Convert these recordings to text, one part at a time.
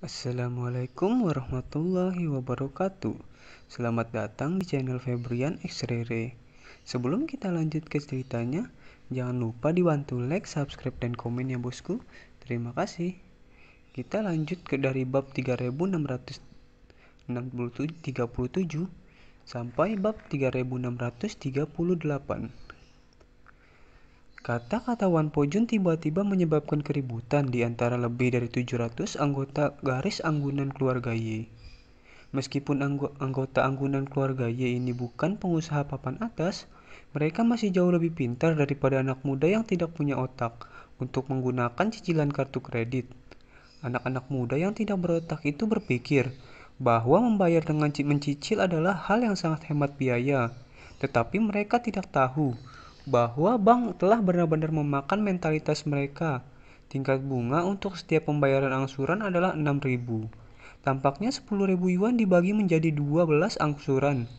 Assalamualaikum warahmatullahi wabarakatuh. Selamat datang di channel Febrian X-Rere. Sebelum kita lanjut ke ceritanya, jangan lupa dibantu like, subscribe, dan komen ya bosku. Terima kasih. Kita lanjut dari bab 3637 sampai bab 3638. Kata-kata Wan Pojun tiba-tiba menyebabkan keributan di antara lebih dari 700 anggota garis anggunan keluarga Y. Meskipun anggota anggunan keluarga Y ini bukan pengusaha papan atas, mereka masih jauh lebih pintar daripada anak muda yang tidak punya otak untuk menggunakan cicilan kartu kredit. Anak-anak muda yang tidak berotak itu berpikir bahwa membayar dengan mencicil adalah hal yang sangat hemat biaya, tetapi mereka tidak tahu bahwa bank telah benar-benar memakan mentalitas mereka. Tingkat bunga untuk setiap pembayaran angsuran adalah 6.000. Tampaknya 10.000 yuan dibagi menjadi 12 angsuran.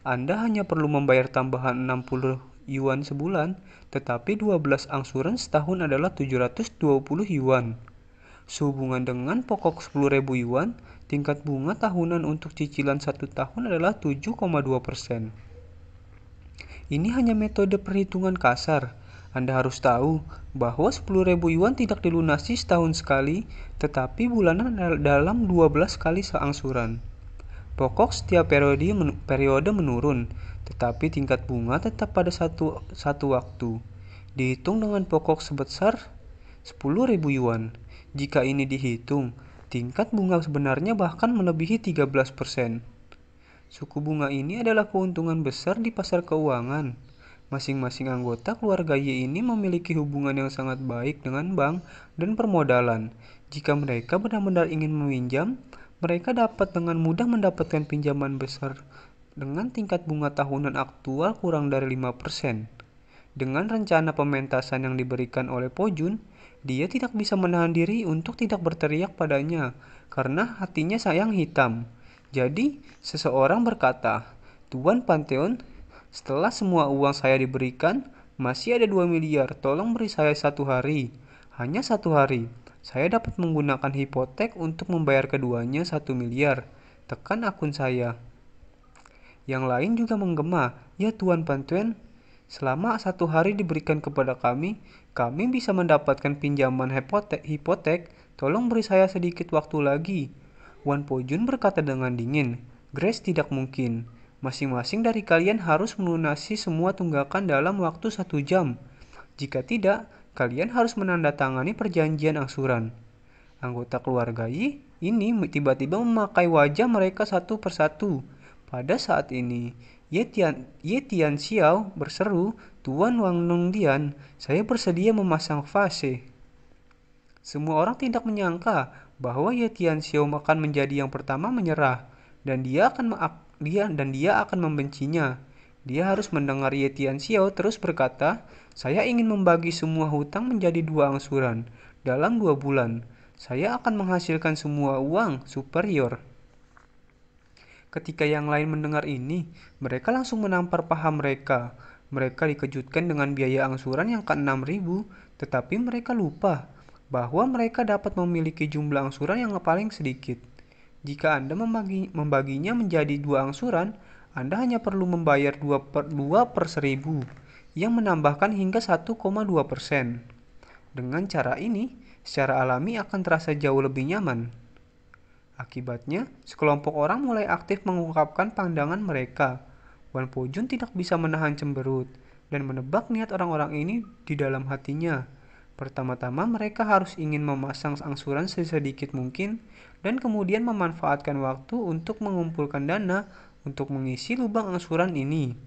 Anda hanya perlu membayar tambahan 60 yuan sebulan, tetapi 12 angsuran setahun adalah 720 yuan. Sehubungan dengan pokok 10.000 yuan, tingkat bunga tahunan untuk cicilan 1 tahun adalah 7,2%. Ini hanya metode perhitungan kasar. Anda harus tahu bahwa 10.000 yuan tidak dilunasi setahun sekali, tetapi bulanan dalam 12 kali seangsuran. Pokok setiap periode menurun, tetapi tingkat bunga tetap pada satu waktu. Dihitung dengan pokok sebesar 10.000 yuan. Jika ini dihitung, tingkat bunga sebenarnya bahkan melebihi 13%. Suku bunga ini adalah keuntungan besar di pasar keuangan. Masing-masing anggota keluarga Y ini memiliki hubungan yang sangat baik dengan bank dan permodalan. Jika mereka benar-benar ingin meminjam, mereka dapat dengan mudah mendapatkan pinjaman besar dengan tingkat bunga tahunan aktual kurang dari 5%. Dengan rencana pementasan yang diberikan oleh Pojun, dia tidak bisa menahan diri untuk tidak berteriak padanya karena hatinya sayang hitam. Jadi, seseorang berkata, "Tuan Pantheon, setelah semua uang saya diberikan, masih ada 2 miliar. Tolong beri saya 1 hari. Hanya 1 hari. Saya dapat menggunakan hipotek untuk membayar keduanya 1 miliar. Tekan akun saya." Yang lain juga menggema, "Ya Tuan Pantheon, selama 1 hari diberikan kepada kami bisa mendapatkan pinjaman hipotek. Tolong beri saya sedikit waktu lagi." Wan Pojun berkata dengan dingin, "Grace, tidak mungkin. Masing-masing dari kalian harus melunasi semua tunggakan dalam waktu 1 jam. Jika tidak, kalian harus menandatangani perjanjian angsuran." Anggota keluarga Yi ini tiba-tiba memakai wajah mereka satu persatu. Pada saat ini, Ye Tianxiao berseru, "Tuan Wang Nongdian, saya bersedia memasang vase." Semua orang tidak menyangka bahwa Ye Tianxiao akan menjadi yang pertama menyerah, dan dia akan membencinya. Dia harus mendengar Ye Tianxiao terus berkata, "Saya ingin membagi semua hutang menjadi 2 angsuran. Dalam 2 bulan, saya akan menghasilkan semua uang superior." Ketika yang lain mendengar ini, mereka langsung menampar paha mereka. Mereka dikejutkan dengan biaya angsuran yang ke-6.000, tetapi mereka lupa bahwa mereka dapat memiliki jumlah angsuran yang paling sedikit. Jika Anda membaginya menjadi 2 angsuran, Anda hanya perlu membayar 2/1000, yang menambahkan hingga 1,2%. Dengan cara ini, secara alami akan terasa jauh lebih nyaman. Akibatnya, sekelompok orang mulai aktif mengungkapkan pandangan mereka. Wan Pojun tidak bisa menahan cemberut dan menebak niat orang-orang ini di dalam hatinya. Pertama-tama mereka harus ingin memasang angsuran sesedikit mungkin dan kemudian memanfaatkan waktu untuk mengumpulkan dana untuk mengisi lubang angsuran ini.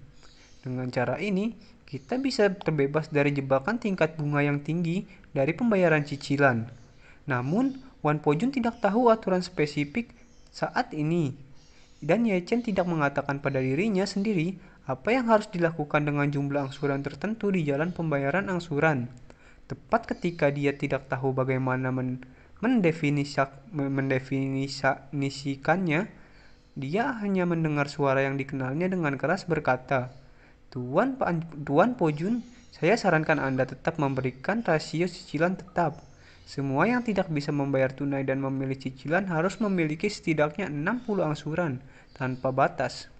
Dengan cara ini, kita bisa terbebas dari jebakan tingkat bunga yang tinggi dari pembayaran cicilan. Namun, Wan Pojun tidak tahu aturan spesifik saat ini, dan Ye Chen tidak mengatakan pada dirinya sendiri apa yang harus dilakukan dengan jumlah angsuran tertentu di jalan pembayaran angsuran. Tepat ketika dia tidak tahu bagaimana mendefinisikannya, dia hanya mendengar suara yang dikenalnya dengan keras berkata, Tuan Pojun, saya sarankan Anda tetap memberikan rasio cicilan tetap. Semua yang tidak bisa membayar tunai dan memilih cicilan harus memiliki setidaknya 60 angsuran tanpa batas.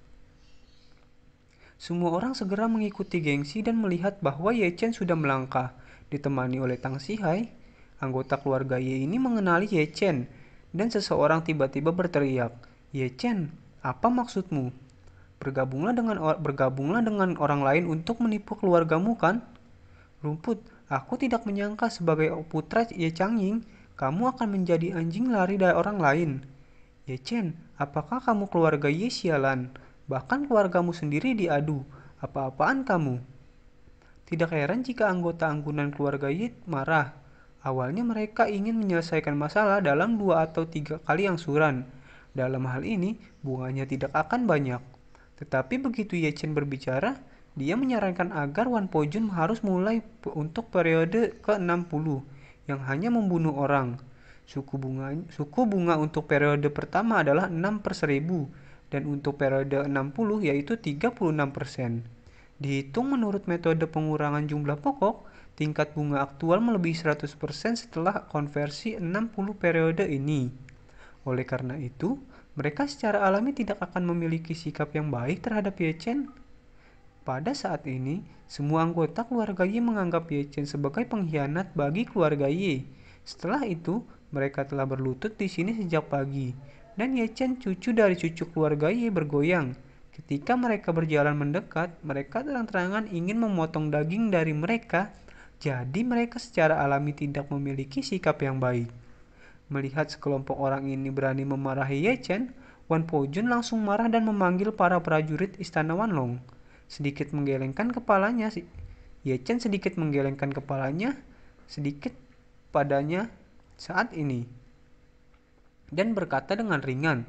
Semua orang segera mengikuti gengsi dan melihat bahwa Ye Chen sudah melangkah, ditemani oleh Tang Sihai. Anggota keluarga Ye ini mengenali Ye Chen, dan seseorang tiba-tiba berteriak, "Ye Chen, apa maksudmu? Bergabunglah dengan orang lain untuk menipu keluargamu, kan?" "Rumput, aku tidak menyangka sebagai putra Ye Changying, kamu akan menjadi anjing lari dari orang lain." "Ye Chen, apakah kamu keluarga Ye sialan? Bahkan keluargamu sendiri diadu. Apa-apaan kamu?" Tidak heran jika anggota anggunan keluarga Ye marah. Awalnya mereka ingin menyelesaikan masalah dalam 2 atau 3 kali angsuran. Dalam hal ini, bunganya tidak akan banyak. Tetapi begitu Ye Chen berbicara, dia menyarankan agar Wan Pojun harus mulai untuk periode ke-60, yang hanya membunuh orang. Suku bunga untuk periode pertama adalah 6/1000, dan untuk periode 60 yaitu 36%. Dihitung menurut metode pengurangan jumlah pokok, tingkat bunga aktual melebihi 100% setelah konversi 60 periode ini. Oleh karena itu, mereka secara alami tidak akan memiliki sikap yang baik terhadap Ye Chen. Pada saat ini, semua anggota keluarga Ye menganggap Ye Chen sebagai pengkhianat bagi keluarga Ye. Setelah itu, mereka telah berlutut di sini sejak pagi, dan Ye Chen, cucu dari cucu keluarga Ye, bergoyang. Ketika mereka berjalan mendekat, mereka terang-terangan ingin memotong daging dari mereka. Jadi mereka secara alami tidak memiliki sikap yang baik. Melihat sekelompok orang ini berani memarahi Ye Chen, Wan Pojun langsung marah dan memanggil para prajurit istana Wanlong. Sedikit menggelengkan kepalanya, Ye Chen sedikit menggelengkan kepalanya sedikit padanya saat ini, dan berkata dengan ringan,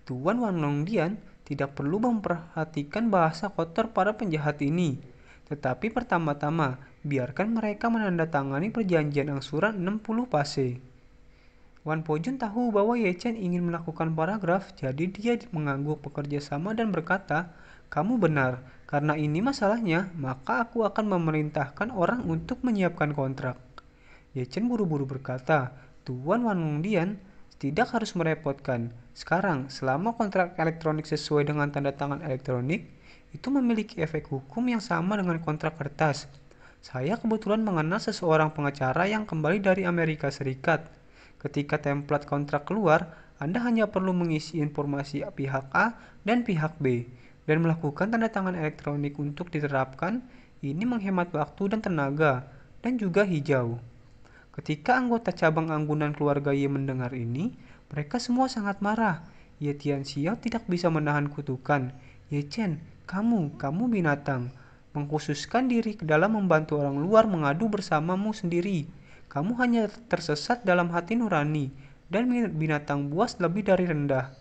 "Tuan Wanlongdian tidak perlu memperhatikan bahasa kotor para penjahat ini. Tetapi pertama-tama, biarkan mereka menandatangani perjanjian angsuran 60 pase." Wan Pojun tahu bahwa Ye Chen ingin melakukan paragraf, jadi dia mengangguk bekerja sama dan berkata, "Kamu benar, karena ini masalahnya, maka aku akan memerintahkan orang untuk menyiapkan kontrak." Ye Chen buru-buru berkata, "Tuan Wanlongdian tidak harus merepotkan. Sekarang, selama kontrak elektronik sesuai dengan tanda tangan elektronik, itu memiliki efek hukum yang sama dengan kontrak kertas. Saya kebetulan mengenal seseorang pengacara yang kembali dari Amerika Serikat. Ketika template kontrak keluar, Anda hanya perlu mengisi informasi pihak A dan pihak B, dan melakukan tanda tangan elektronik untuk diterapkan. Ini menghemat waktu dan tenaga, dan juga hijau." Ketika anggota cabang anggunan keluarga Ye mendengar ini, mereka semua sangat marah. Ye Tianxiao tidak bisa menahan kutukan. "Ye Chen, kamu binatang. Mengkhususkan diri dalam membantu orang luar mengadu bersamamu sendiri. Kamu hanya tersesat dalam hati nurani, dan binatang buas lebih dari rendah."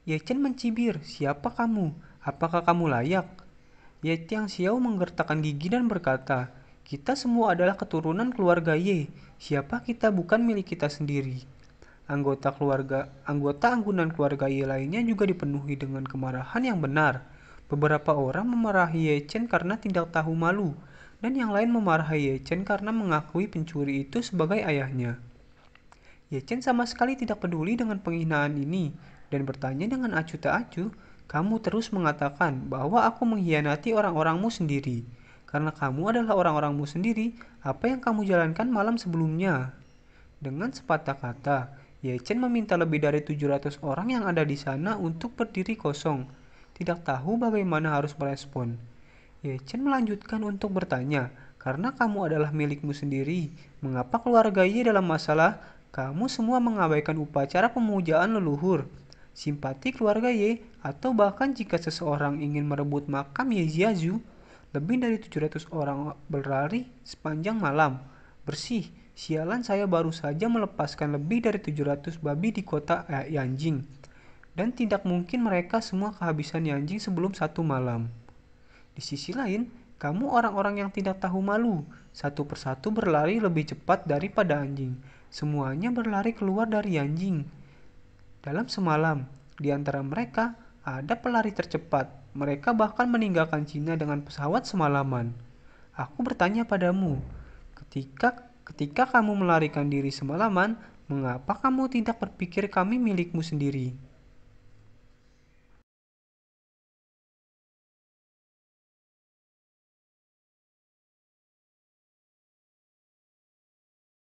Ye Chen mencibir, "Siapa kamu? Apakah kamu layak?" Ye Tianxiao menggertakkan gigi dan berkata, "Kita semua adalah keturunan keluarga Ye. Siapa kita bukan milik kita sendiri." Anggota anggunan keluarga Ye lainnya juga dipenuhi dengan kemarahan yang benar. Beberapa orang memarahi Ye Chen karena tidak tahu malu, dan yang lain memarahi Ye Chen karena mengakui pencuri itu sebagai ayahnya. Ye Chen sama sekali tidak peduli dengan penghinaan ini, dan bertanya dengan acuh tak acuh, "Kamu terus mengatakan bahwa aku mengkhianati orang-orangmu sendiri. Karena kamu adalah orang-orangmu sendiri, apa yang kamu jalankan malam sebelumnya?" Dengan sepatah kata, Ye Chen meminta lebih dari 700 orang yang ada di sana untuk berdiri kosong, tidak tahu bagaimana harus merespon. Ye Chen melanjutkan untuk bertanya, "Karena kamu adalah milikmu sendiri, mengapa keluarga Ye dalam masalah, kamu semua mengabaikan upacara pemujaan leluhur, simpati keluarga Ye, atau bahkan jika seseorang ingin merebut makam Ye Jiazhu, lebih dari 700 orang berlari sepanjang malam. Bersih, sialan, saya baru saja melepaskan lebih dari 700 babi di kota Yanjing, dan tidak mungkin mereka semua kehabisan Yanjing sebelum 1 malam. Di sisi lain, kamu orang-orang yang tidak tahu malu, satu persatu berlari lebih cepat daripada anjing. Semuanya berlari keluar dari Yanjing. Dalam semalam, di antara mereka ada pelari tercepat. Mereka bahkan meninggalkan Cina dengan pesawat semalaman. Aku bertanya padamu, ketika Ketika kamu melarikan diri semalaman, mengapa kamu tidak berpikir kami milikmu sendiri?